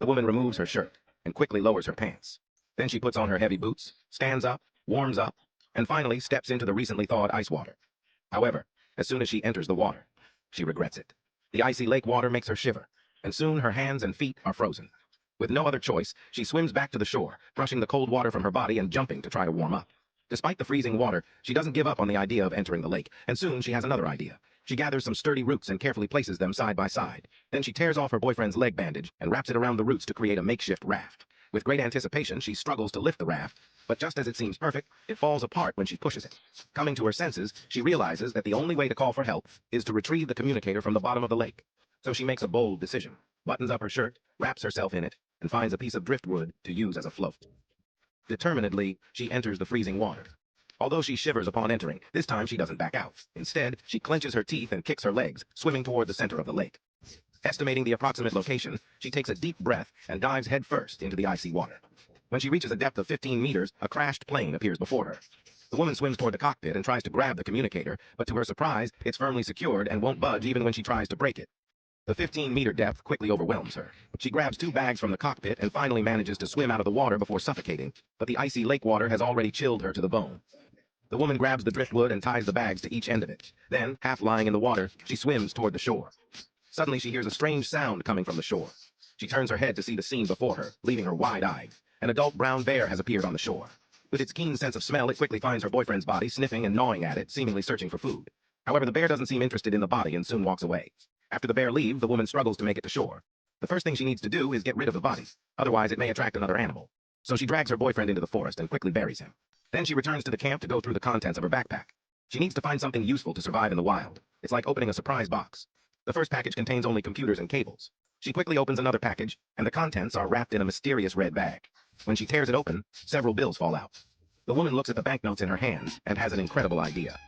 The woman removes her shirt and quickly lowers her pants. Then she puts on her heavy boots, stands up, warms up, and finally steps into the recently thawed ice water. However, as soon as she enters the water, she regrets it. The icy lake water makes her shiver, and soon her hands and feet are frozen. With no other choice, she swims back to the shore, brushing the cold water from her body and jumping to try to warm up. Despite the freezing water, she doesn't give up on the idea of entering the lake, and soon she has another idea. She gathers some sturdy roots and carefully places them side by side. Then she tears off her boyfriend's leg bandage and wraps it around the roots to create a makeshift raft. With great anticipation, she struggles to lift the raft, but just as it seems perfect, it falls apart when she pushes it. Coming to her senses, she realizes that the only way to call for help is to retrieve the communicator from the bottom of the lake. So she makes a bold decision, buttons up her shirt, wraps herself in it, and finds a piece of driftwood to use as a float. Determinedly, she enters the freezing water. Although she shivers upon entering, this time she doesn't back out. Instead, she clenches her teeth and kicks her legs, swimming toward the center of the lake. Estimating the approximate location, she takes a deep breath and dives headfirst into the icy water. When she reaches a depth of 15 meters, a crashed plane appears before her. The woman swims toward the cockpit and tries to grab the communicator, but to her surprise, it's firmly secured and won't budge even when she tries to break it. The 15-meter depth quickly overwhelms her. She grabs 2 bags from the cockpit and finally manages to swim out of the water before suffocating, but the icy lake water has already chilled her to the bone. The woman grabs the driftwood and ties the bags to each end of it. Then, half lying in the water, she swims toward the shore. Suddenly, she hears a strange sound coming from the shore. She turns her head to see the scene before her, leaving her wide-eyed. An adult brown bear has appeared on the shore. With its keen sense of smell, it quickly finds her boyfriend's body, sniffing and gnawing at it, seemingly searching for food. However, the bear doesn't seem interested in the body and soon walks away. After the bear leaves, the woman struggles to make it to shore. The first thing she needs to do is get rid of the body, otherwise it may attract another animal. So she drags her boyfriend into the forest and quickly buries him. Then she returns to the camp to go through the contents of her backpack. She needs to find something useful to survive in the wild. It's like opening a surprise box. The first package contains only computers and cables. She quickly opens another package, and the contents are wrapped in a mysterious red bag. When she tears it open, several bills fall out. The woman looks at the banknotes in her hands and has an incredible idea.